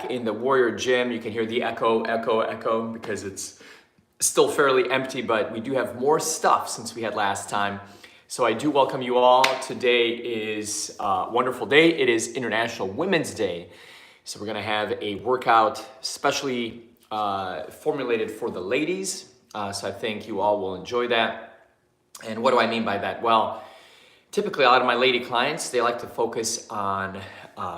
in the Warrior Gym. You can hear the echo, echo, echo because it's still fairly empty, but we do have more stuff since we had last time. So I do welcome you all. Today is a wonderful day. It is International Women's Day. So we're gonna have a workout specially formulated for the ladies. So I think you all will enjoy that. And what do I mean by that? Well, typically a lot of my lady clients, they like to focus on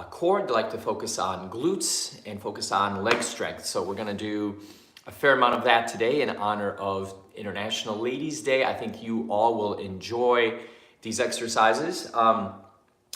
core, they like to focus on glutes and focus on leg strength. So we're gonna do a fair amount of that today in honor of International Ladies Day. I think you all will enjoy these exercises.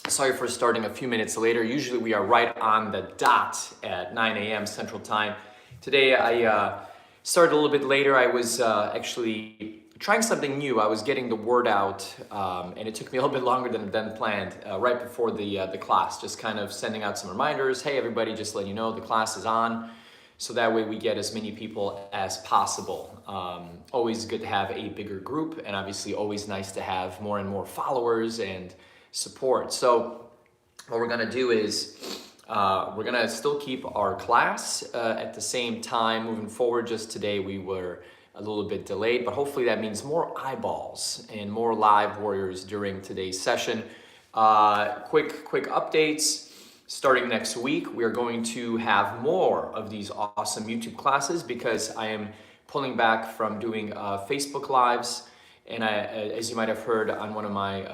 Sorry for starting a few minutes later. Usually we are right on the dot at 9 a.m. Central Time. Today I started a little bit later. I was actually trying something new. I was getting the word out, and it took me a little bit longer than planned. Right before the class, just kind of sending out some reminders. Hey, everybody, just let you know the class is on, so that way we get as many people as possible. Always good to have a bigger group, and obviously always nice to have more and more followers and support. So what we're gonna do is we're gonna still keep our class at the same time moving forward. Just today we were a little bit delayed, but hopefully that means more eyeballs and more live warriors during today's session. Quick updates. Starting next week, we are going to have more of these awesome YouTube classes because I am pulling back from doing Facebook Lives. And as you might have heard on one of my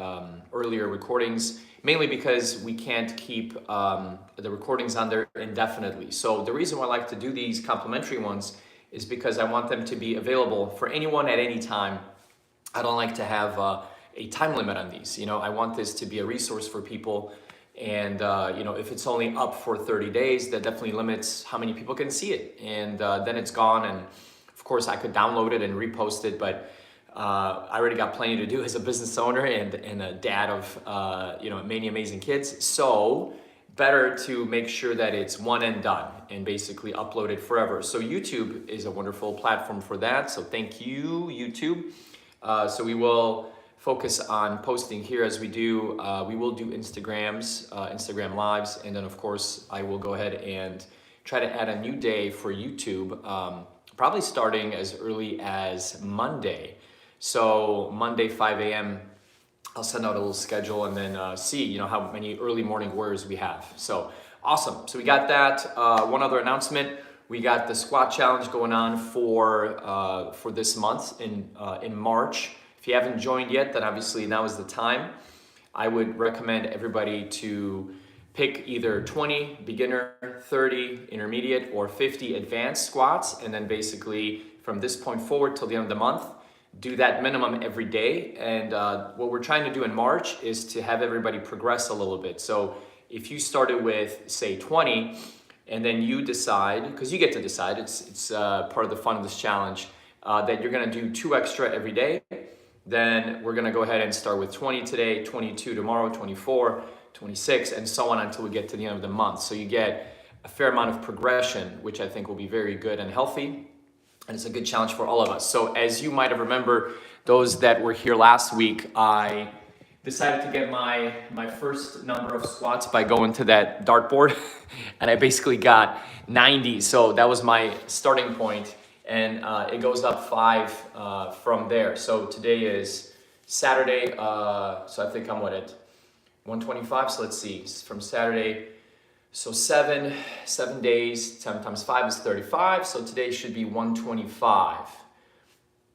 earlier recordings, mainly because we can't keep the recordings on there indefinitely. So the reason why I like to do these complimentary ones is because I want them to be available for anyone at any time. I don't like to have a time limit on these. You know, I want this to be a resource for people. And you know, if it's only up for 30 days, that definitely limits how many people can see it. And then it's gone. And of course, I could download it and repost it, but I already got plenty to do as a business owner and a dad of you know, many amazing kids. So better to make sure that it's one and done and basically upload it forever. So YouTube is a wonderful platform for that. So thank you, YouTube. So we will focus on posting here as we do. We will do Instagram Lives. And then of course, I will go ahead and try to add a new day for YouTube, probably starting as early as Monday. So Monday, 5 a.m., I'll send out a little schedule and then see, you know, how many early morning warriors we have. So awesome. So we got that. One other announcement: we got the squat challenge going on for this month in March. If you haven't joined yet, then obviously now is the time. I would recommend everybody to pick either 20 beginner, 30 intermediate, or 50 advanced squats, and then basically from this point forward till the end of the month, do that minimum every day. And what we're trying to do in March is to have everybody progress a little bit. So if you started with, say, 20, and then you decide, because you get to decide, it's part of the fun of this challenge, that you're gonna do 2 extra every day, then we're gonna go ahead and start with 20 today, 22 tomorrow, 24, 26, and so on until we get to the end of the month. So you get a fair amount of progression, which I think will be very good and healthy. And it's a good challenge for all of us. So as you might have remembered, those that were here last week, I decided to get my first number of squats by going to that dartboard. And I basically got 90. So that was my starting point. And it goes up 5 from there. So today is Saturday. So I think I'm at 125. So let's see, from Saturday. So 7 days, 10 times 5 is 35. So today should be 125.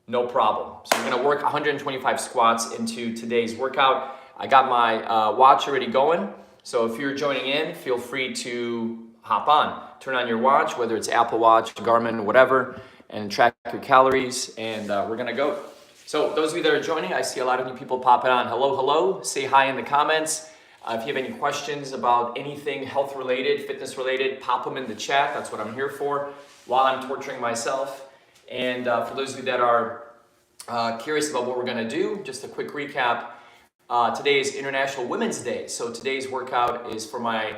No problem. So we're gonna work 125 squats into today's workout. I got my watch already going. So if you're joining in, feel free to hop on. Turn on your watch, whether it's Apple Watch, Garmin, whatever, and track your calories, and we're gonna go. So those of you that are joining, I see a lot of new people popping on. Hello, say hi in the comments. If you have any questions about anything health related, fitness related, pop them in the chat. That's what I'm here for while I'm torturing myself. And for those of you that are curious about what we're gonna do, just a quick recap. Today is International Women's Day. So today's workout is for my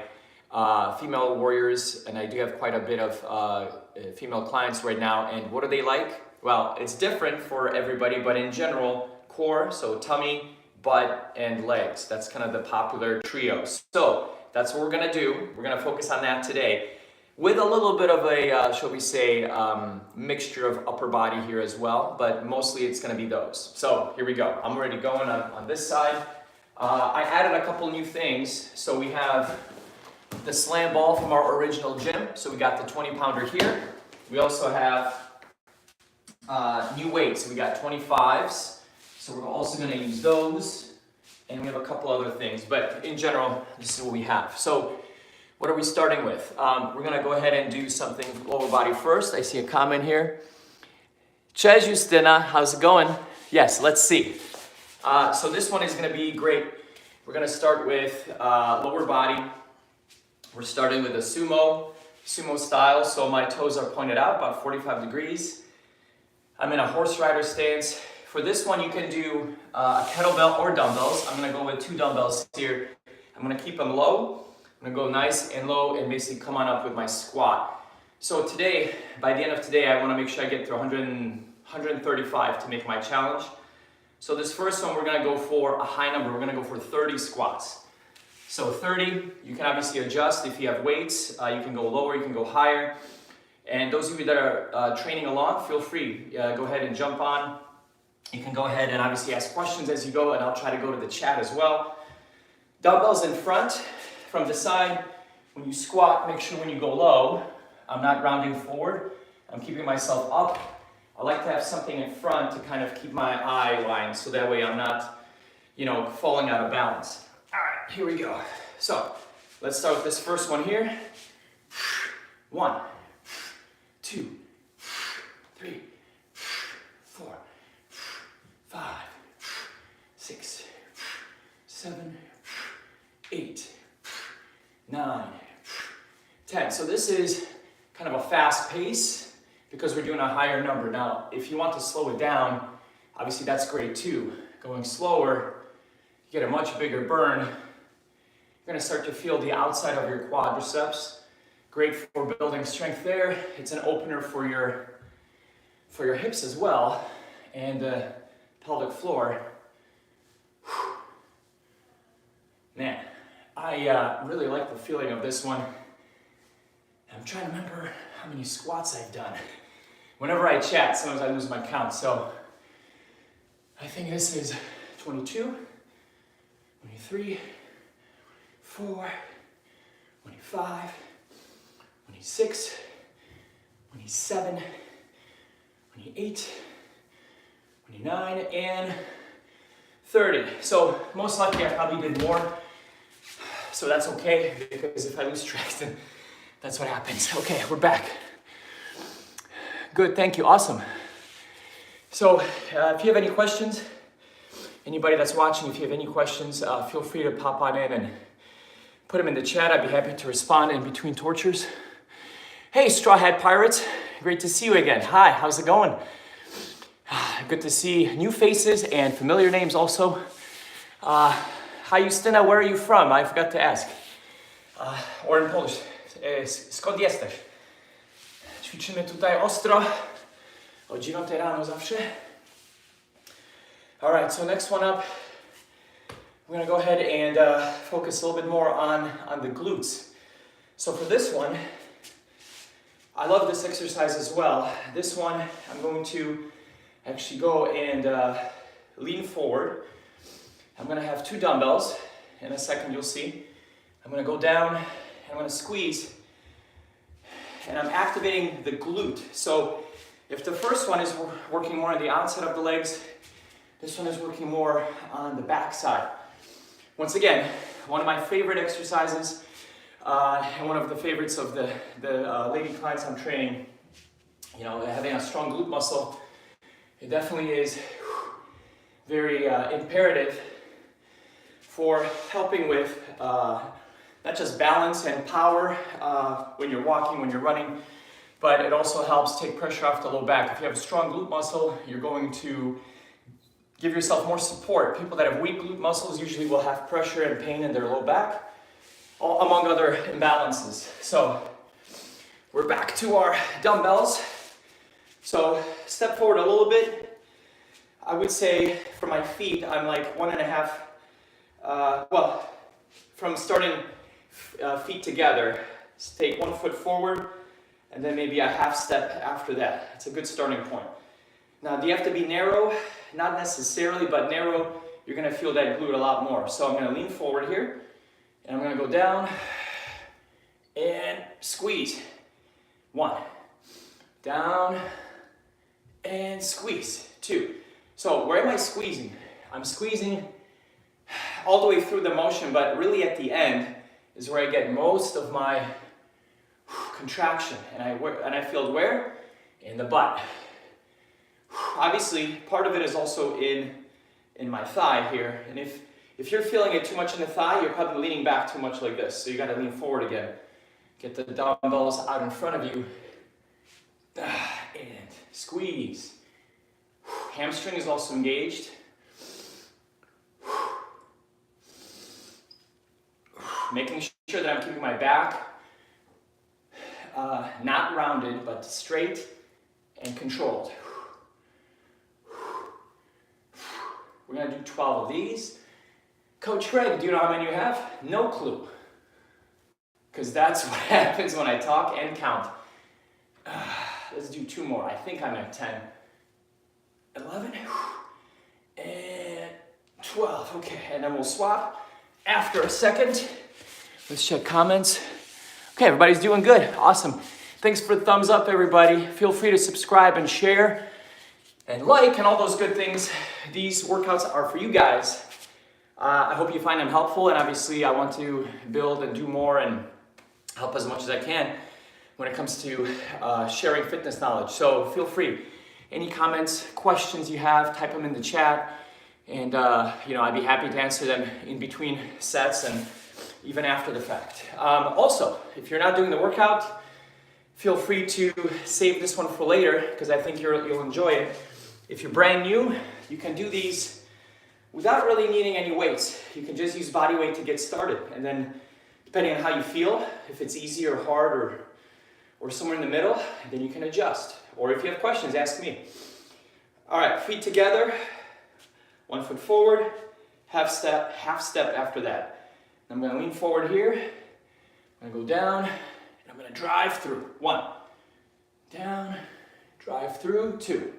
female warriors, and I do have quite a bit of female clients right now. And what are they like? Well, it's different for everybody, but in general, core, so tummy, butt, and legs. That's kind of the popular trio. So that's what we're gonna do. We're gonna focus on that today. with a little bit of a, shall we say, mixture of upper body here as well, but mostly it's gonna be those. So here we go. I'm already going on this side. I added a couple new things. So we have the slam ball from our original gym. So we got the 20-pounder here. We also have new weights. So we got 25s. So we're also gonna use those. And we have a couple other things, but in general, this is what we have. So what are we starting with? We're gonna go ahead and do something lower body first. I see a comment here. Cześć Justyna, how's it going? Yes, let's see. So this one is gonna be great. We're gonna start with lower body. We're starting with a sumo style. So my toes are pointed out about 45 degrees. I'm in a horse rider stance. For this one, you can do a kettlebell or dumbbells. I'm gonna go with 2 dumbbells here. I'm gonna keep them low. I'm gonna go nice and low and basically come on up with my squat. So today, by the end of today, I wanna make sure I get through 135 to make my challenge. So this first one, we're gonna go for a high number. We're gonna go for 30 squats. So 30, you can obviously adjust. If you have weights, you can go lower, you can go higher. And those of you that are training along, feel free. Go ahead and jump on. You can go ahead and obviously ask questions as you go, and I'll try to go to the chat as well. Dumbbells in front, from the side. When you squat, make sure when you go low, I'm not rounding forward. I'm keeping myself up. I like to have something in front to kind of keep my eye line, so that way I'm not, falling out of balance. All right, here we go. So let's start with this first one here. 1, 2, 3, 4, 5, 6, 7, 8, 9, 10. So this is kind of a fast pace because we're doing a higher number. Now, if you want to slow it down, obviously that's great too. Going slower, you get a much bigger burn. You're gonna start to feel the outside of your quadriceps. Great for building strength there. It's an opener for your hips as well, and the pelvic floor. Whew. Man, I really like the feeling of this one. I'm trying to remember how many squats I've done. Whenever I chat, sometimes I lose my count. So I think this is 22, 23, 4, 25, 26, 27, 28, 29, and 30. So most likely I probably did more. So that's okay, because if I lose track, then that's what happens. Okay, we're back. Good, thank you, awesome. So if you have any questions, anybody that's watching, if you have any questions, feel free to pop on in and put them in the chat. I'd be happy to respond in between tortures. Hey, Straw Hat Pirates, great to see you again. Hi, how's it going? Good to see new faces and familiar names also. Hi Justyna, where are you from? I forgot to ask. Or in Polish, skąd jesteś? Ćwiczymy tutaj ostro, o 9 rano zawsze. All right, so next one up, we're gonna go ahead and focus a little bit more on the glutes. So for this one, I love this exercise as well. This one, I'm going to actually go and lean forward. I'm gonna have 2 dumbbells. In a second, you'll see. I'm gonna go down, and I'm gonna squeeze, and I'm activating the glute. So if the first one is working more on the outside of the legs, this one is working more on the back side. Once again, one of my favorite exercises, and one of the favorites of the lady clients I'm training. Having a strong glute muscle, it definitely is very imperative for helping with not just balance and power when you're walking, when you're running, but it also helps take pressure off the low back. If you have a strong glute muscle, you're going to give yourself more support. People that have weak glute muscles usually will have pressure and pain in their low back, among other imbalances. So we're back to our dumbbells. So step forward a little bit. I would say for my feet, I'm like 1.5, from starting feet together, take 1 foot forward, and then maybe a half step after that. It's a good starting point. Now, do you have to be narrow? Not necessarily, but narrow, you're gonna feel that glute a lot more. So I'm gonna lean forward here, and I'm gonna go down and squeeze. 1, down and squeeze. 2. So where am I squeezing? I'm squeezing all the way through the motion, but really at the end is where I get most of my contraction, and I feel it where? In the butt. Obviously, part of it is also in my thigh here, and if you're feeling it too much in the thigh, you're probably leaning back too much like this, so you got to lean forward again. Get the dumbbells out in front of you, and squeeze. Hamstring is also engaged. Making sure that I'm keeping my back not rounded, but straight and controlled. We're gonna do 12 of these. Coach Greg, do you know how many you have? No clue. Because that's what happens when I talk and count. Let's do 2 more. I think I'm at 10. 11 and 12. Okay, and then we'll swap after a second. Let's check comments. Okay, everybody's doing good. Awesome. Thanks for the thumbs up, everybody. Feel free to subscribe and share and like and all those good things. These workouts are for you guys. I hope you find them helpful, and obviously I want to build and do more and help as much as I can when it comes to sharing fitness knowledge. So feel free. Any comments, questions you have, type them in the chat, and I'd be happy to answer them in between sets and even after the fact. Also, if you're not doing the workout, feel free to save this one for later, because I think you'll enjoy it. If you're brand new, you can do these without really needing any weights. You can just use body weight to get started, and then depending on how you feel, if it's easy or hard or somewhere in the middle, then you can adjust. Or if you have questions, ask me. All right, feet together, 1 foot forward, half step after that. I'm gonna lean forward here, I'm gonna go down, and I'm gonna drive through. 1, down, drive through. 2,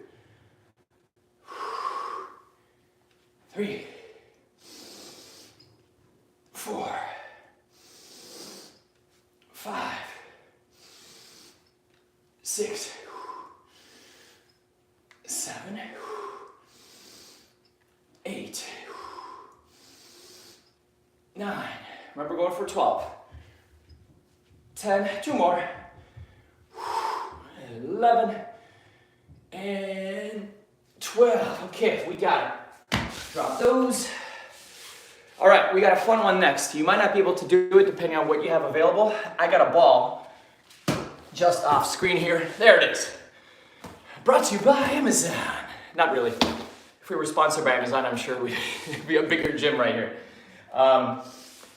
3, 4, 5, 6, 7, 8, 9. Remember, going for 12. 10. 2 more. 11 and 12. Okay, we got it. Drop those. All right, we got a fun one next. You might not be able to do it depending on what you have available. I got a ball just off screen here. There it is. Brought to you by Amazon. Not really. If we were sponsored by Amazon, I'm sure we'd be a bigger gym right here.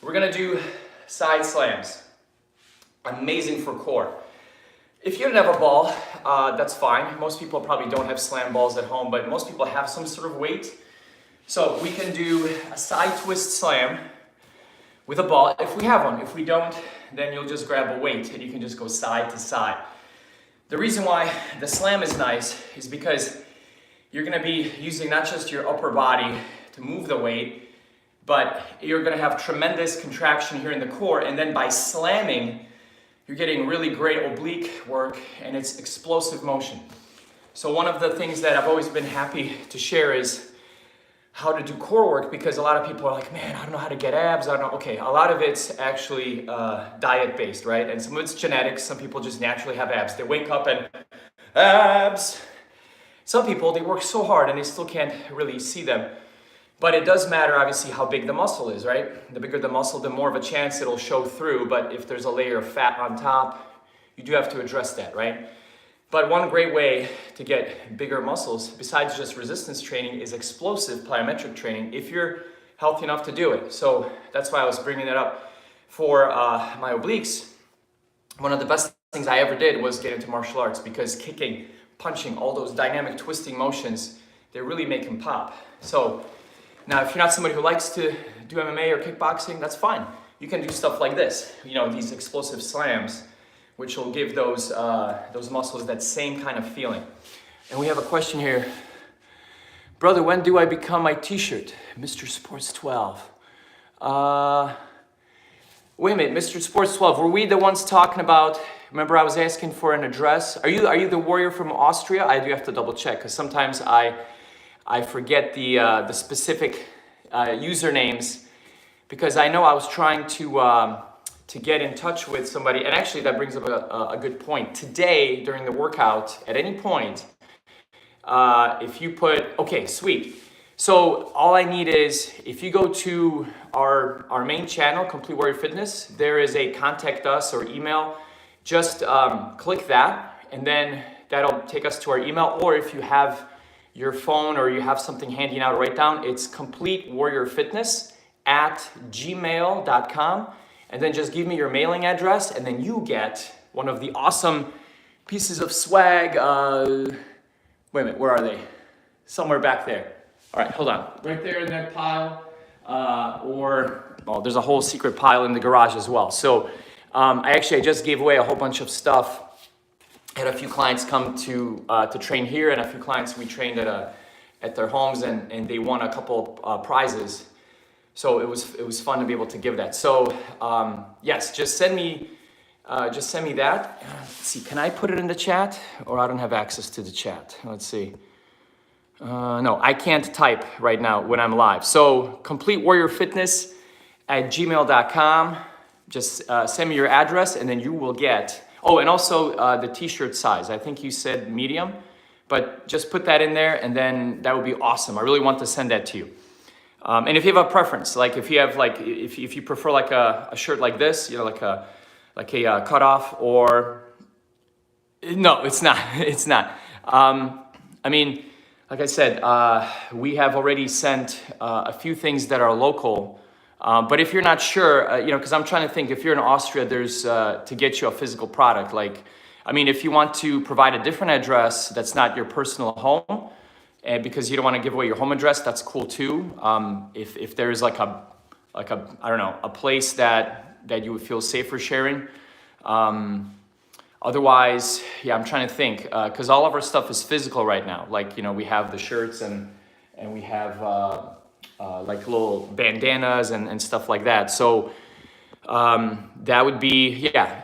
We're gonna do side slams. Amazing for core. If you don't have a ball, that's fine. Most people probably don't have slam balls at home, but most people have some sort of weight. So we can do a side twist slam with a ball if we have one. If we don't, then you'll just grab a weight and you can just go side to side. The reason why the slam is nice is because you're gonna be using not just your upper body to move the weight, but you're gonna have tremendous contraction here in the core, and then by slamming, you're getting really great oblique work, and it's explosive motion. So one of the things that I've always been happy to share is how to do core work, because a lot of people are like, man, I don't know how to get abs, I don't know. Okay, a lot of it's actually diet-based, right? And some of it's genetics. Some people just naturally have abs. They wake up and abs. Some people, they work so hard and they still can't really see them. But it does matter, obviously, how big the muscle is, right? The bigger the muscle, the more of a chance it'll show through. But if there's a layer of fat on top, you do have to address that, right? But one great way to get bigger muscles, besides just resistance training, is explosive plyometric training, if you're healthy enough to do it. So that's why I was bringing it up for my obliques. One of the best things I ever did was get into martial arts, because kicking, punching, all those dynamic twisting motions, they really make them pop. So now, if you're not somebody who likes to do MMA or kickboxing, that's fine. You can do stuff like this, you know, these explosive slams which will give those muscles that same kind of feeling. And we have a question here. Brother, when do I become my t-shirt? Mr. Sports 12. Wait a minute, Mr. Sports 12, were we the ones talking about, remember I was asking for an address? Are you the warrior from Austria? I do have to double check, because sometimes I forget the specific usernames, because I know I was trying to get in touch with somebody, and actually that brings up a good point. Today, during the workout, at any point, if you put, okay, sweet. So all I need is, if you go to our main channel, Complete Warrior Fitness, there is a contact us or email. Just click that, and then that'll take us to our email. Or if you have your phone or you have something handy now to write down, it's completewarriorfitness@gmail.com. And then just give me your mailing address, and then you get one of the awesome pieces of swag. Wait a minute, where are they? Somewhere back there. All right, hold on. Right there in that pile, there's a whole secret pile in the garage as well. So I just gave away a whole bunch of stuff. I had a few clients come to train here, and a few clients we trained at their homes, and they won a couple prizes. So it was fun to be able to give that. So yes, just send me that. Let's see, can I put it in the chat, or I don't have access to the chat? Let's see. No, I can't type right now when I'm live. So completewarriorfitness@gmail.com. Just send me your address, and then you will get, oh, and also the t-shirt size. I think you said medium, but just put that in there, and then that would be awesome. I really want to send that to you. And if you have a preference, like if you have if you prefer like a shirt like this, you know, like a cutoff, or no, it's not. It's not. I mean, like I said, we have already sent a few things that are local. But if you're not sure, you know, because I'm trying to think, if you're in Austria, there's to get you a physical product. Like, I mean, if you want to provide a different address that's not your personal home, and because you don't want to give away your home address, that's cool too. If there's like a I don't know, a place that you would feel safer sharing. Otherwise, yeah, I'm trying to think, because all of our stuff is physical right now. Like, you know, we have the shirts and we have like little bandanas and stuff like that. So that would be, yeah,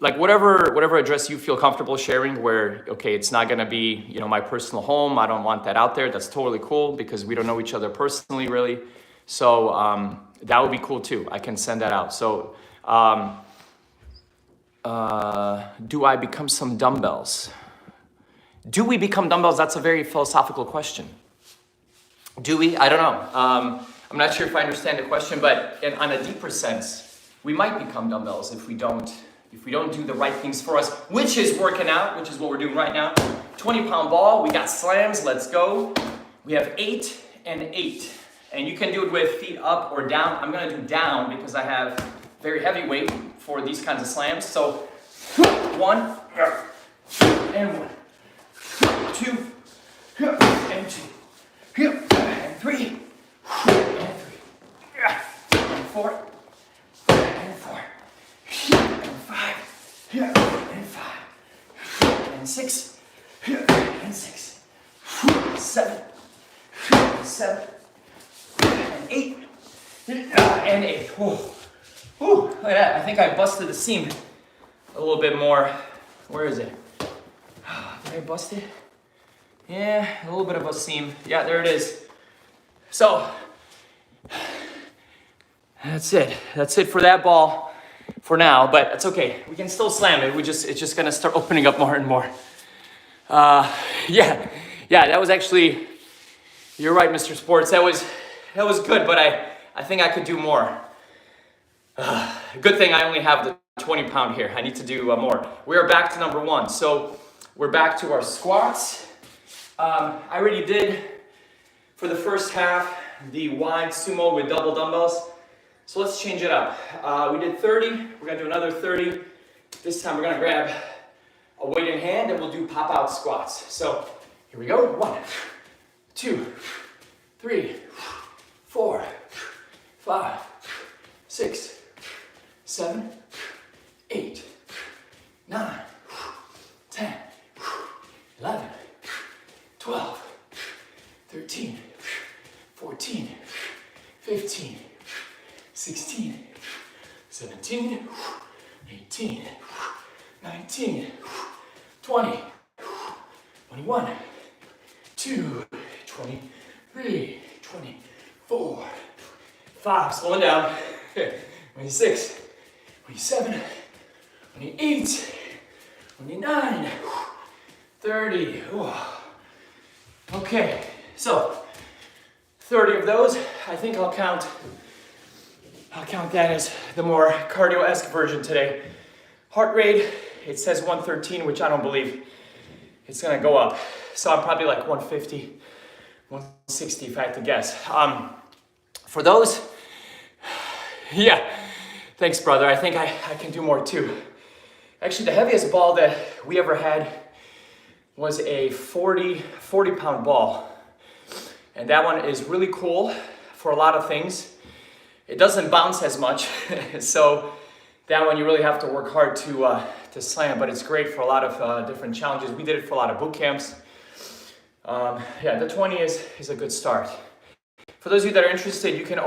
like whatever address you feel comfortable sharing, where, okay, it's not gonna be, you know, my personal home. I don't want that out there. That's totally cool, because we don't know each other personally, really. So that would be cool too. I can send that out. So do I become some dumbbells? Do we become dumbbells? That's a very philosophical question. Do we? I don't know. I'm not sure if I understand the question, but on a deeper sense, we might become dumbbells if we don't do the right things for us, which is working out, which is what we're doing right now. 20-pound ball, we got slams, let's go. We have 8 and 8. And you can do it with feet up or down. I'm gonna do down because I have very heavy weight for these kinds of slams. So 1 and 1, 2 and 2, and 3 and 4 and 4 and 5 and 5 and 6 and 6, 7 and 7 and 8 and 8. Whew. Whew, look at that. I think I busted the seam a little bit more. Where is it? Did I bust it? Yeah, a little bit of a seam. Yeah, there it is. So that's it. That's it for that ball for now, but it's okay. We can still slam it. It's just gonna start opening up more and more. Yeah, that was actually, you're right, Mr. Sports. That was good, but I think I could do more. Good thing I only have the 20-pound here. I need to do more. We are back to number 1. So we're back to our squats. I already did, for the first half, the wide sumo with double dumbbells. So let's change it up. We did 30. We're gonna do another 30. This time we're gonna grab a weight in hand and we'll do pop-out squats. So here we go. 1, 2, 3, 4, 5, 6, 7, 8, 9, 10, 11, 12, 13, 14, 15, 16, 17, 18, 19, 20, 21, 22, 23, 24, 5, slowing down, 26, 27, 28, 29, 30. Okay, so 30 of those. I think I'll count that as the more cardio-esque version today. Heart rate, it says 113, which I don't believe. It's gonna go up. So I'm probably like 150, 160 if I had to guess. For those, yeah, thanks brother. I think I can do more too. Actually, the heaviest ball that we ever had was a 40 pound ball. And that one is really cool for a lot of things. It doesn't bounce as much, so that one you really have to work hard to slam, but it's great for a lot of different challenges. We did it for a lot of boot camps. Yeah, the 20 is a good start. For those of you that are interested, you can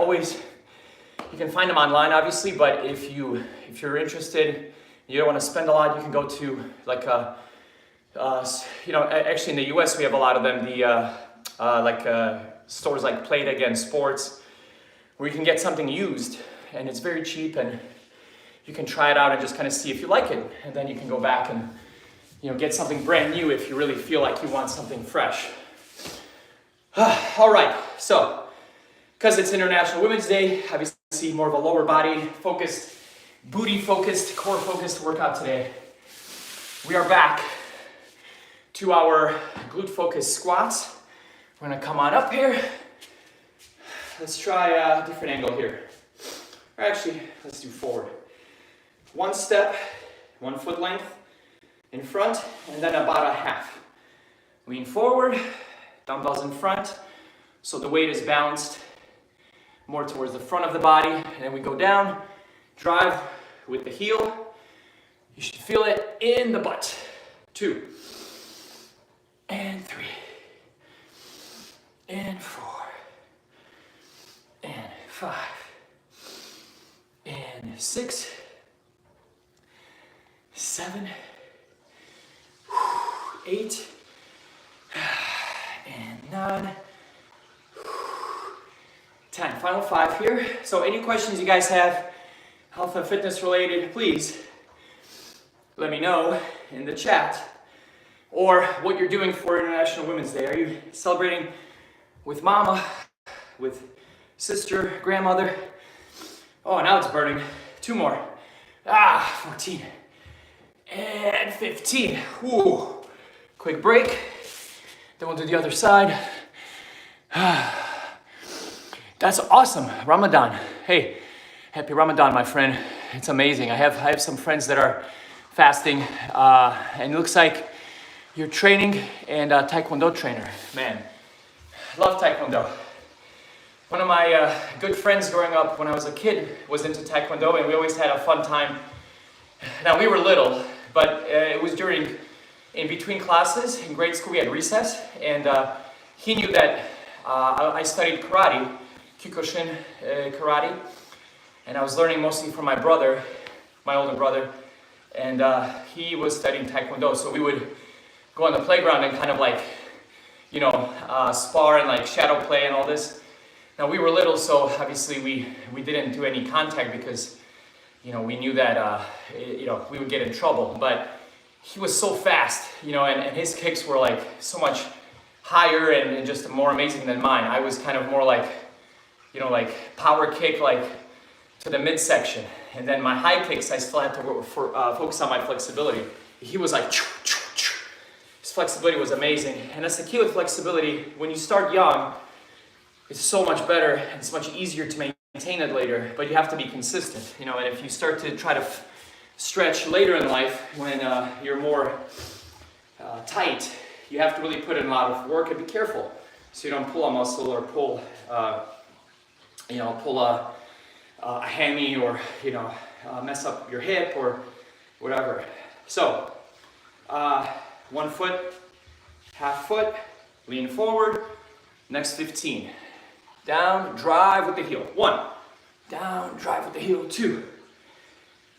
find them online, obviously, but if you're interested, you don't want to spend a lot, you can go to like actually in the US we have a lot of them, stores like Play It Again Sports, where you can get something used and it's very cheap and you can try it out and just kind of see if you like it, and then you can go back and get something brand new if you really feel like you want something fresh. All right, so because it's International Women's Day, obviously more of a lower body focused, booty focused, core focused workout today. We are back to our glute focused squats. We're gonna come on up here. Let's try a different angle here. Or actually, let's do forward. One step, 1 foot length in front, and then about a half. Lean forward, dumbbells in front, so the weight is balanced more towards the front of the body, and then we go down, drive with the heel. You should feel it in the butt. 2, and 3, and 4, and 5, and 6, 7, 8, and 9, 10. Final 5 here. So any questions you guys have, health and fitness related, please let me know in the chat. Or what you're doing for International Women's Day. Are you celebrating with mama, with sister, grandmother? Oh, now it's burning. 2 more. 14. And 15. Ooh. Quick break. Then we'll do the other side. That's awesome. Ramadan. Hey, happy Ramadan, my friend. It's amazing. I have some friends that are fasting, and it looks like you're training and a Taekwondo trainer. Man, love Taekwondo. One of my good friends growing up when I was a kid was into Taekwondo, and we always had a fun time. Now, we were little, but it was in between classes in grade school. We had recess, and he knew that I studied karate, Kyokushin karate, and I was learning mostly from my brother, my older brother, and he was studying Taekwondo. So we would go on the playground and kind of like, spar and like shadow play and all this. Now, we were little, so obviously we didn't do any contact because, we knew that, we would get in trouble. But he was so fast, and his kicks were like so much higher and just more amazing than mine. I was kind of more like, like power kick, like to the midsection. And then my high kicks, I still had to focus on my flexibility. He was like, his flexibility was amazing. And as a kid with flexibility, when you start young, it's so much better and it's much easier to maintain it later, but you have to be consistent, and if you start to try to stretch later in life when you're more tight, you have to really put in a lot of work and be careful so you don't pull a muscle or pull a hammy or mess up your hip or whatever. So, 1 foot, half foot, lean forward. Next 15. Down, drive with the heel. 1. Down, drive with the heel. 2.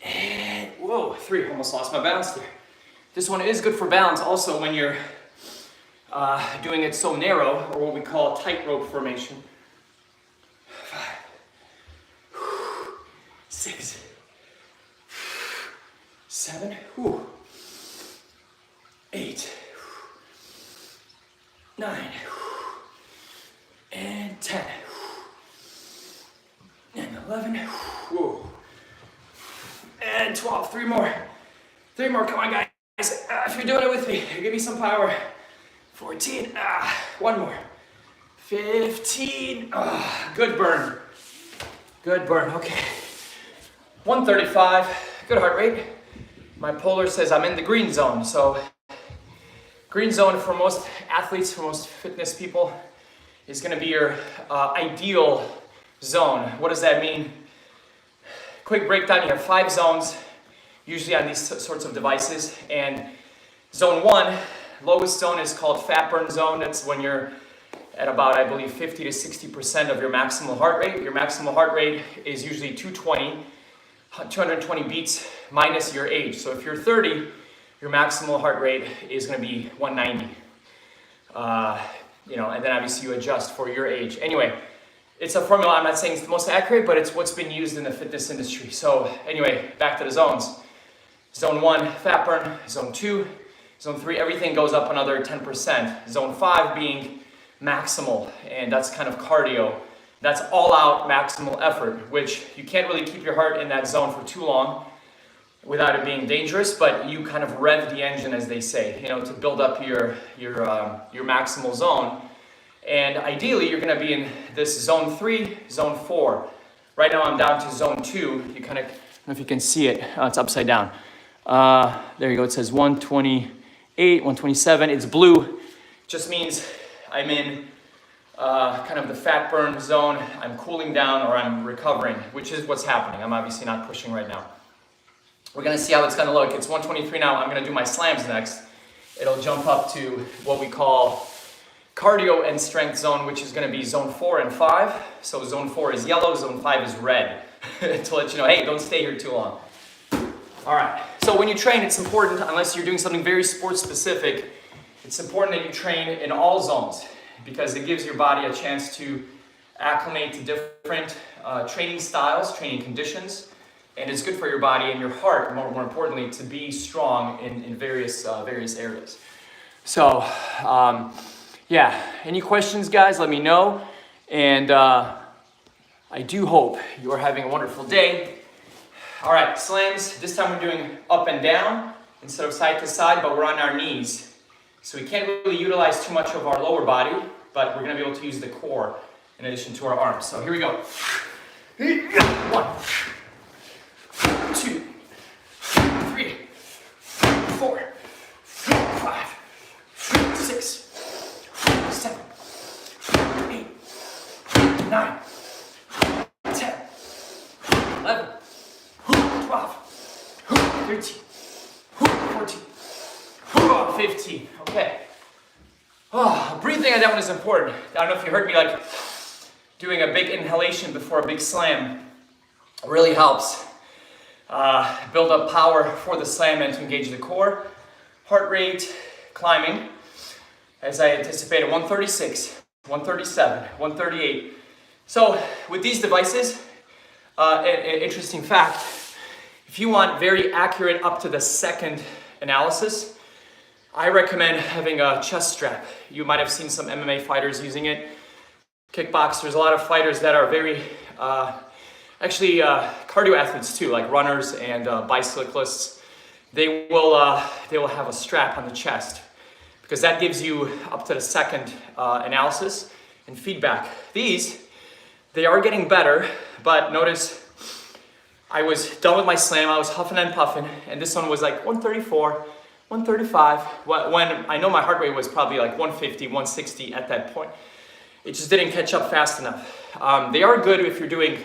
And whoa, 3. Almost lost my balance there. This one is good for balance also when you're doing it so narrow, or what we call a tightrope formation. 5, 6, 7, 8, 9, and 10, and 11, and 12. 3 more. 3 more. Come on, guys. If you're doing it with me, give me some power. 14. 1 more. 15. Good burn. Good burn. Okay. 135. Good heart rate. My polar says I'm in the green zone. So, green zone for most athletes, for most fitness people, is going to be your ideal zone. What does that mean? Quick breakdown. You have 5 zones, usually on these sorts of devices. And zone 1, lowest zone, is called fat burn zone. That's when you're at about, I believe, 50 to 60% of your maximal heart rate. Your maximal heart rate is usually 220 beats minus your age. So if you're 30, your maximal heart rate is going to be 190. And then obviously you adjust for your age. Anyway, it's a formula. I'm not saying it's the most accurate, but it's what's been used in the fitness industry. So anyway, back to the zones. Zone 1, fat burn. Zone 2, zone 3, everything goes up another 10%. Zone 5 being maximal, and that's kind of cardio. That's all out maximal effort, which you can't really keep your heart in that zone for too long without it being dangerous, but you kind of rev the engine, as they say, to build up your maximal zone. And ideally, you're going to be in this zone 3, zone 4. Right now, I'm down to zone 2. You kind of, I don't know if you can see it. It's upside down. There you go. It says 128, 127. It's blue. Just means I'm in kind of the fat burn zone. I'm cooling down or I'm recovering, which is what's happening. I'm obviously not pushing right now. We're going to see how it's going to look. It's 123 now. I'm going to do my slams next. It'll jump up to what we call cardio and strength zone, which is going to be zone 4 and 5. So zone 4 is yellow, zone 5 is red. To let you know, hey, don't stay here too long. All right. So when you train, it's important, unless you're doing something very sports specific, it's important that you train in all zones because it gives your body a chance to acclimate to different training styles, training conditions, and it's good for your body and your heart, more importantly, to be strong in various areas. So, yeah, any questions, guys, let me know. And I do hope you are having a wonderful day. All right, slams. This time we're doing up and down instead of side to side, but we're on our knees. So we can't really utilize too much of our lower body, but we're going to be able to use the core in addition to our arms. So here we go. 1, 2, 3, 4, 5, 6, 7, 8, 9, 10, 11, 12, 13, 14, 15. Okay. Breathing on that one is important. I don't know if you heard me like doing a big inhalation before a big slam. It really helps build up power for the slam and to engage the core. Heart rate climbing, as I anticipated, 136, 137, 138. So with these devices, an interesting fact, if you want very accurate up to the second analysis, I recommend having a chest strap. You might have seen some MMA fighters using it. Kickboxers, a lot of fighters that are very, cardio athletes too, like runners and bicyclists. They will have a strap on the chest because that gives you up to the second analysis and feedback. They are getting better, but notice I was done with my slam. I was huffing and puffing, and this one was like 134. 135, when I know my heart rate was probably like 150, 160 at that point. It just didn't catch up fast enough. They are good if you're doing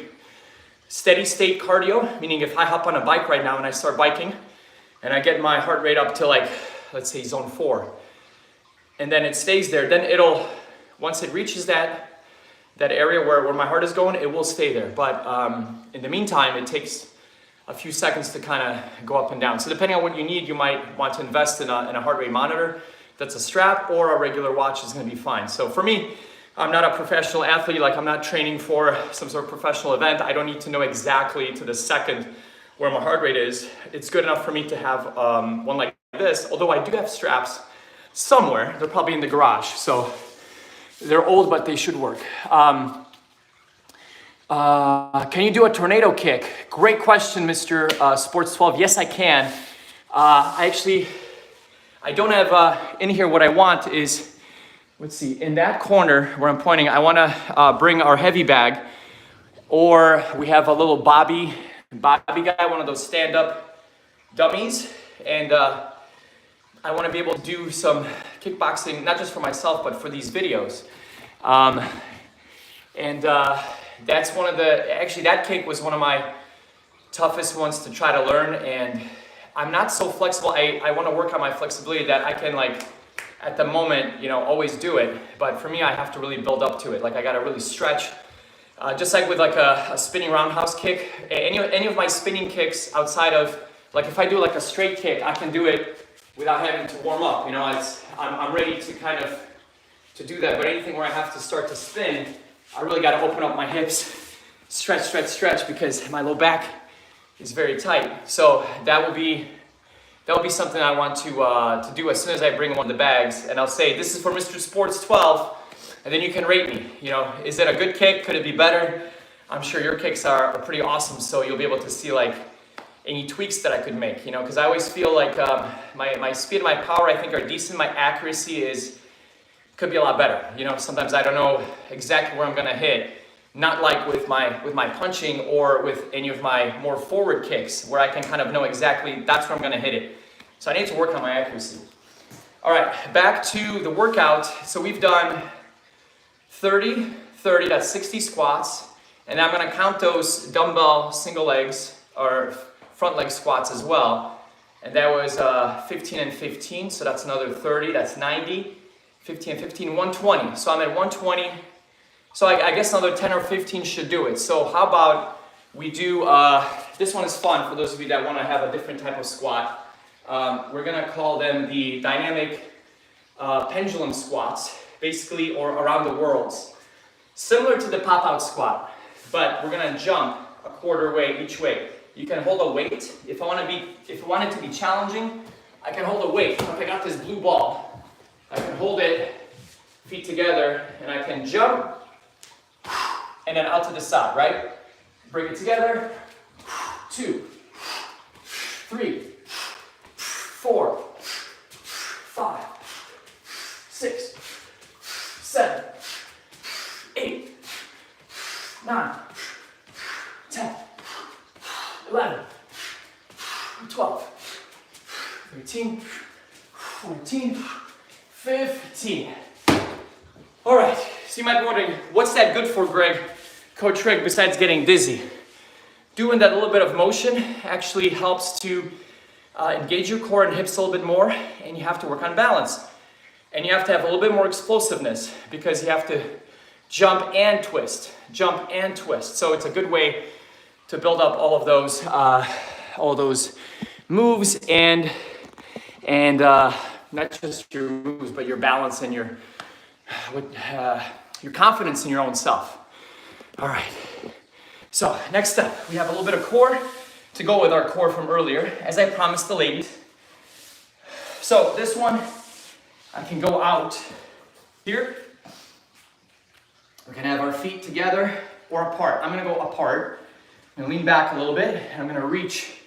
steady state cardio, meaning if I hop on a bike right now and I start biking, and I get my heart rate up to like, let's say zone 4, and then it stays there, then it'll, once it reaches that area where my heart is going, it will stay there. But in the meantime, it takes a few seconds to kind of go up and down. So depending on what you need, you might want to invest in a heart rate monitor. That's a strap, or a regular watch is going to be fine. So for me, I'm not a professional athlete, like I'm not training for some sort of professional event. I don't need to know exactly to the second where my heart rate is. It's good enough for me to have one like this, although I do have straps somewhere. They're probably in the garage, so they're old, but they should work. Can you do a tornado kick? Great question, Mr. Sports 12. Yes, I can. I don't have in here. What I want is, let's see, in that corner where I'm pointing, I want to bring our heavy bag, or we have a little Bobby guy, one of those stand-up dummies, and I want to be able to do some kickboxing, not just for myself, but for these videos. That's one of the, actually that kick was one of my toughest ones to try to learn, and I'm not so flexible. I want to work on my flexibility that I can, like, at the moment, you know, always do it. But for me, I have to really build up to it. Like, I got to really stretch. Just like with like a spinning roundhouse kick, any of my spinning kicks outside of, like if I do like a straight kick, I can do it without having to warm up. You know, I'm ready to kind of to do that. But anything where I have to start to spin, I really got to open up my hips, stretch, because my low back is very tight. So that will be something I want to do as soon as I bring one of the bags, and I'll say, this is for Mr. Sports 12, and then you can rate me. You know, is it a good kick? Could it be better? I'm sure your kicks are pretty awesome, so you'll be able to see like any tweaks that I could make. You know, because I always feel like my speed and my power, I think, are decent. My accuracy could be a lot better. You know, sometimes I don't know exactly where I'm gonna hit. Not like with my punching or with any of my more forward kicks, where I can kind of know exactly that's where I'm gonna hit it. So I need to work on my accuracy. All right, back to the workout. So we've done 30, that's 60 squats, and I'm gonna count those dumbbell single legs or front leg squats as well. And that was 15 and 15, so that's another 30, that's 90. 15 and 15, 120. So I'm at 120. So I guess another 10 or 15 should do it. So how about we do, this one is fun for those of you that want to have a different type of squat. We're going to call them the dynamic pendulum squats, basically, or around the worlds. Similar to the pop-out squat, but we're going to jump a quarter way each way. You can hold a weight. If I want it to be challenging, I can hold a weight. If I got this blue ball, I can hold it, feet together, and I can jump, and then out to the side, right? Bring it together, 2, 3, 4, 5, 6, 7, 8, 9, 10, 11, 12, 13, 14, 15. All right, so you might be wondering, what's that good for, Greg? Coach Greg, besides getting dizzy? Doing that little bit of motion actually helps to engage your core and hips a little bit more, and you have to work on balance. And you have to have a little bit more explosiveness because you have to jump and twist. So it's a good way to build up all of those moves and not just your moves, but your balance and your confidence in your own self. All right. So next up, we have a little bit of core to go with our core from earlier, as I promised the ladies. So this one, I can go out here. We're gonna have our feet together or apart. I'm gonna go apart. I'm gonna lean back a little bit, and I'm gonna reach.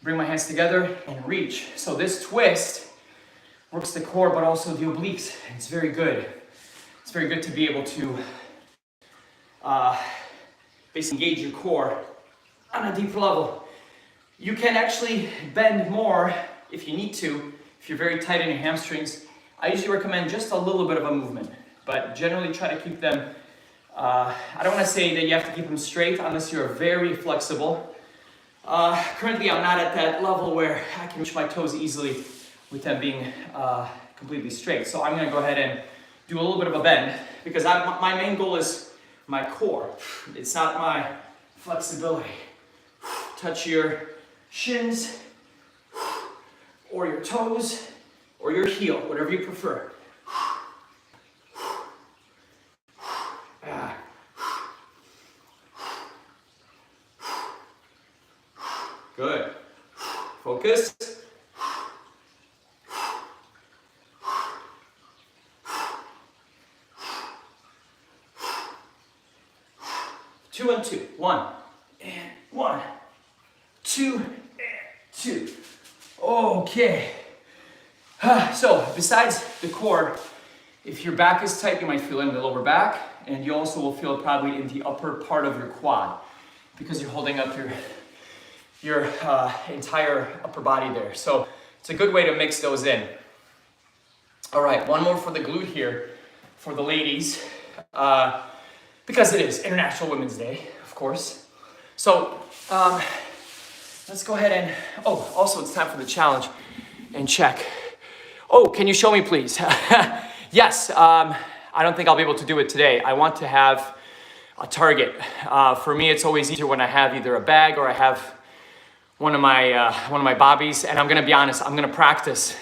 Bring my hands together and reach. So this twist works the core, but also the obliques. It's very good. It's very good to be able to basically engage your core on a deeper level. You can actually bend more if you need to, if you're very tight in your hamstrings. I usually recommend just a little bit of a movement, but generally try to keep them, I don't want to say that you have to keep them straight unless you're very flexible. Currently, I'm not at that level where I can reach my toes easily with them being completely straight. So I'm gonna go ahead and do a little bit of a bend because my main goal is my core. It's not my flexibility. Touch your shins or your toes or your heel, whatever you prefer. Good. Focus. Two and two. One and one. Two and two. Okay. So besides the core, if your back is tight, you might feel it in the lower back, and you also will feel it probably in the upper part of your quad because you're holding up your entire upper body there. So it's a good way to mix those in. All right, one more for the glute here for the ladies, because it is International Women's Day, of course. So let's go ahead and, oh, also it's time for the challenge and check. Oh, can you show me please? Yes, I don't think I'll be able to do it today. I want to have a target. For me, it's always easier when I have either a bag or I have one of my bobbies, and I'm gonna be honest, I'm gonna practice.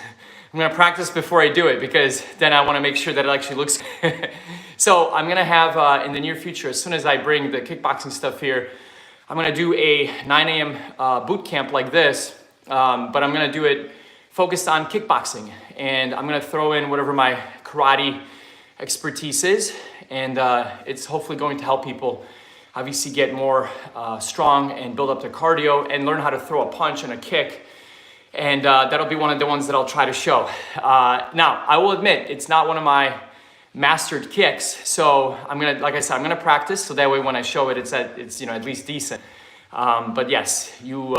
I'm gonna practice before I do it because then I wanna make sure that it actually looks good. So I'm gonna have, in the near future, as soon as I bring the kickboxing stuff here, I'm gonna do a 9 a.m. Boot camp like this, but I'm gonna do it focused on kickboxing. And I'm gonna throw in whatever my karate expertise is, and it's hopefully going to help people obviously get more strong and build up their cardio and learn how to throw a punch and a kick. And that'll be one of the ones that I'll try to show. Now, I will admit, it's not one of my mastered kicks. So I'm gonna, like I said, I'm gonna practice so that way when I show it, it's at least decent. But yes, you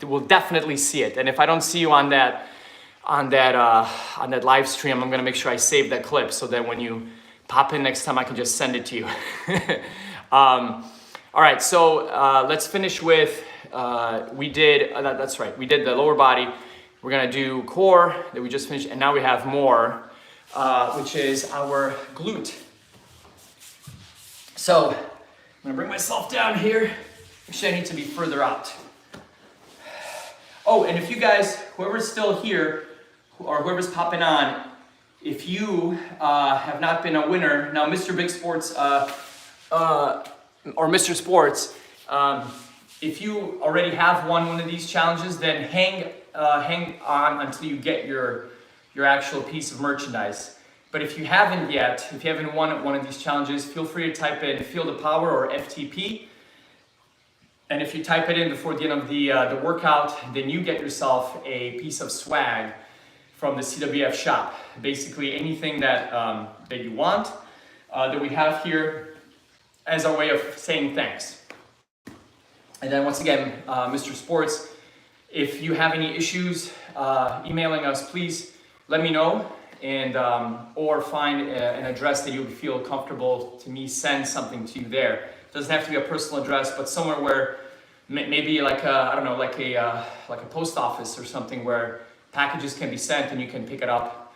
will definitely see it. And if I don't see you on that live stream, I'm gonna make sure I save that clip so that when you pop in next time, I can just send it to you. All right, so let's finish with, we did the lower body. We're gonna do core that we just finished, and now we have more, which is our glute. So I'm gonna bring myself down here. Actually, I need to be further out. Oh, and if you guys, whoever's still here, or whoever's popping on, if you have not been a winner, now Mr. Big Sports, or Mr. Sports, if you already have won one of these challenges, then hang on until you get your actual piece of merchandise. But if you haven't yet, if you haven't won one of these challenges, feel free to type in Field of Power or FTP. And if you type it in before the end of the workout, then you get yourself a piece of swag from the CWF shop. Basically anything that you want that we have here as our way of saying thanks. And then once again, Mr. Sports, if you have any issues emailing us, please let me know, and or find an address that you would feel comfortable to me send something to you there. It doesn't have to be a personal address, but somewhere where maybe like a post office or something where packages can be sent and you can pick it up,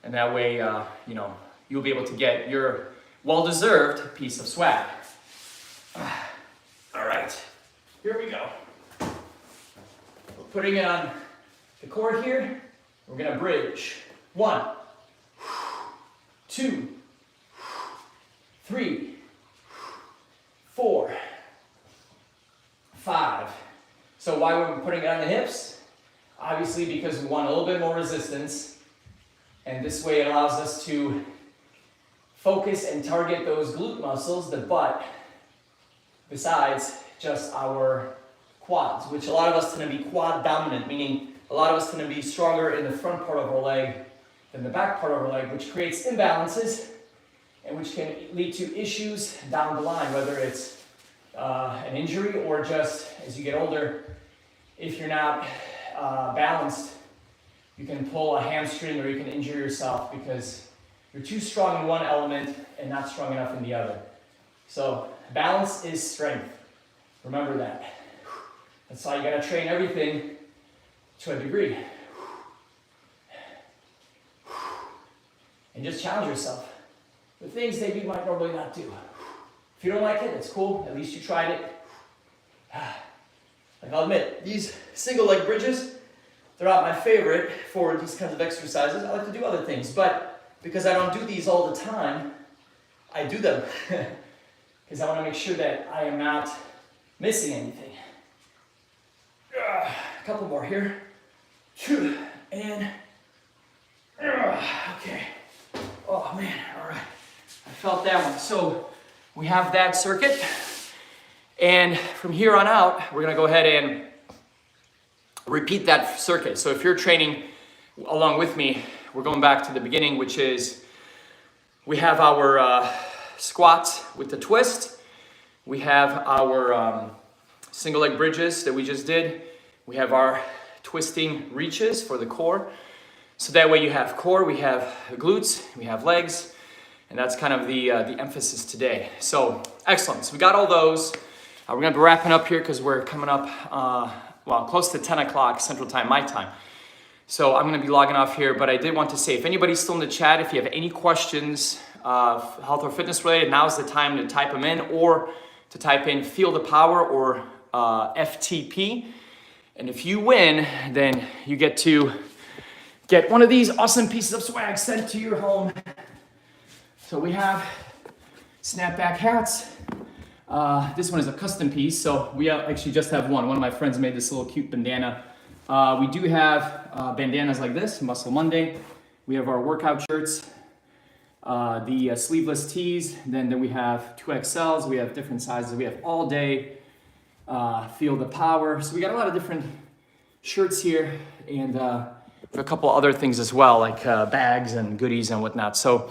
and that way you'll be able to get your well-deserved piece of swag. All right, here we go. We're putting it on the cord here. We're gonna bridge. 1, 2, 3, 4, 5. So why are we putting it on the hips? Obviously because we want a little bit more resistance, and this way it allows us to focus and target those glute muscles, the butt, besides just our quads, which a lot of us tend to be quad dominant, meaning a lot of us tend to be stronger in the front part of our leg than the back part of our leg, which creates imbalances and which can lead to issues down the line, whether it's an injury or just as you get older, if you're not balanced, you can pull a hamstring or you can injure yourself because you're too strong in one element and not strong enough in the other. So balance is strength. Remember that. That's why you gotta train everything to a degree. And just challenge yourself with things that you might normally not do. If you don't like it, it's cool. At least you tried it. Like I'll admit, these single leg bridges, they're not my favorite for these kinds of exercises. I like to do other things, but because I don't do these all the time, I do them. Because I want to make sure that I am not missing anything. A couple more here. And okay. Oh man, all right. I felt that one. So we have that circuit. And from here on out, we're gonna go ahead and repeat that circuit. So if you're training along with me, we're going back to the beginning, which is we have our squats with the twist. We have our single leg bridges that we just did. We have our twisting reaches for the core. So that way you have core, we have glutes, we have legs, and that's kind of the emphasis today. So excellent. So we got all those. We're gonna be wrapping up here because we're coming up, close to 10 o'clock Central Time, my time. So I'm gonna be logging off here, but I did want to say, if anybody's still in the chat, if you have any questions, health or fitness related, now's the time to type them in, or to type in Feel the Power or FTP. And if you win, then you get to get one of these awesome pieces of swag sent to your home. So we have snapback hats. This one is a custom piece, so we actually just have one. One of my friends made this little cute bandana. We do have bandanas like this, Muscle Monday. We have our workout shirts, the sleeveless tees. Then we have 2XLs. We have different sizes. We have all day, Feel the Power. So we got a lot of different shirts here, and a couple other things as well, like bags and goodies and whatnot. So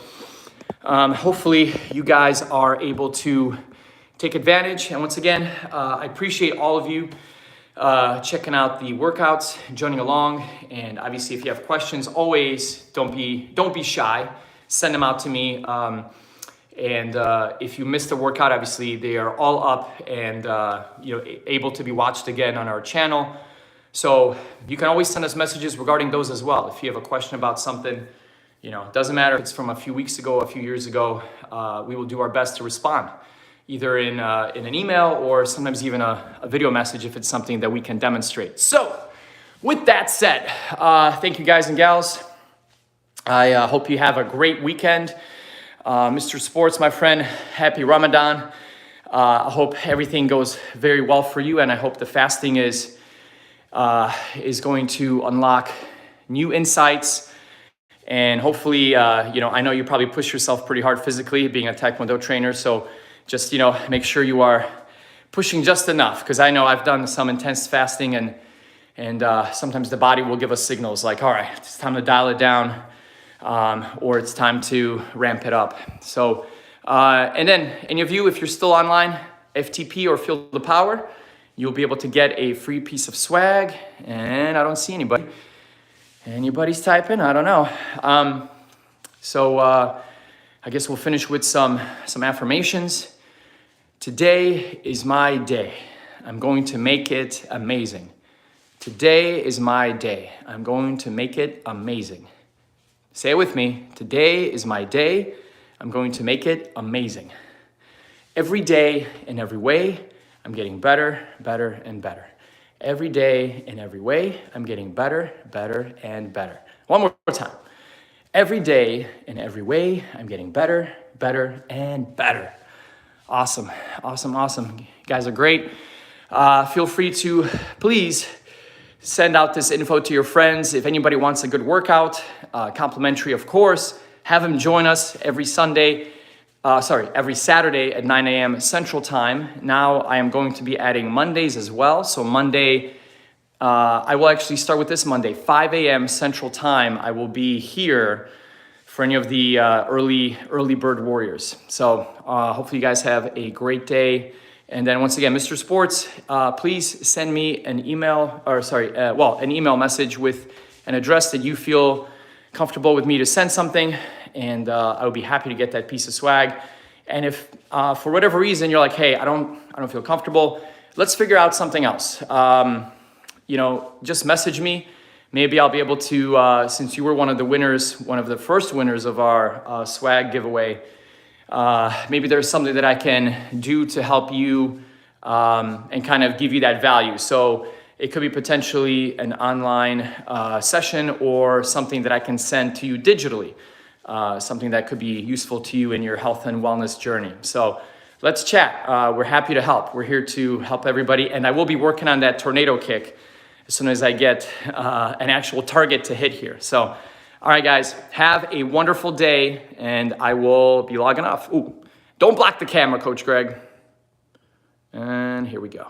hopefully you guys are able to take advantage. And once again, I appreciate all of you checking out the workouts, joining along. And obviously, if you have questions, always don't be shy. Send them out to me. And if you missed the workout, obviously they are all up and able to be watched again on our channel. So you can always send us messages regarding those as well. If you have a question about something, it doesn't matter if it's from a few weeks ago, a few years ago, we will do our best to respond, either in an email or sometimes even a video message if it's something that we can demonstrate. So with that said, thank you guys and gals. I hope you have a great weekend. Mr. Sports, my friend, happy Ramadan. I hope everything goes very well for you, and I hope the fasting is going to unlock new insights. And hopefully, I know you probably push yourself pretty hard physically being a Taekwondo trainer. So just, make sure you are pushing just enough, because I know I've done some intense fasting and sometimes the body will give us signals like, all right, it's time to dial it down, or it's time to ramp it up. So, and then any of you, if you're still online, FTP or Feel the Power, you'll be able to get a free piece of swag. And I don't see anybody. Anybody's typing? I don't know. So I guess we'll finish with some affirmations. Today is my day. I'm going to make it amazing. Today is my day. I'm going to make it amazing. Say it with me. Today is my day. I'm going to make it amazing. Every day in every way, I'm getting better, better, and better. Every day in every way, I'm getting better, better, and better. One more time. Every day in every way, I'm getting better, better, and better. Awesome, awesome, awesome. You guys are great. Feel free to please send out this info to your friends. If anybody wants a good workout, complimentary, of course, have them join us every Saturday at 9 a.m. Central Time. Now I am going to be adding Mondays as well. So Monday, I will actually start with this Monday, 5 a.m. Central Time. I will be here for any of the early bird warriors. So hopefully you guys have a great day. And then once again, Mr. Sports, please send me an email, an email message with an address that you feel comfortable with me to send something. And I would be happy to get that piece of swag. And if for whatever reason you're like, hey, I don't feel comfortable, let's figure out something else. Just message me. Maybe I'll be able to, since you were one of the first winners of our swag giveaway, maybe there's something that I can do to help you and kind of give you that value. So it could be potentially an online session or something that I can send to you digitally, something that could be useful to you in your health and wellness journey. So let's chat. We're happy to help. We're here to help everybody. And I will be working on that tornado kick as soon as I get an actual target to hit here. So, all right, guys, have a wonderful day, and I will be logging off. Ooh, don't block the camera, Coach Greg. And here we go.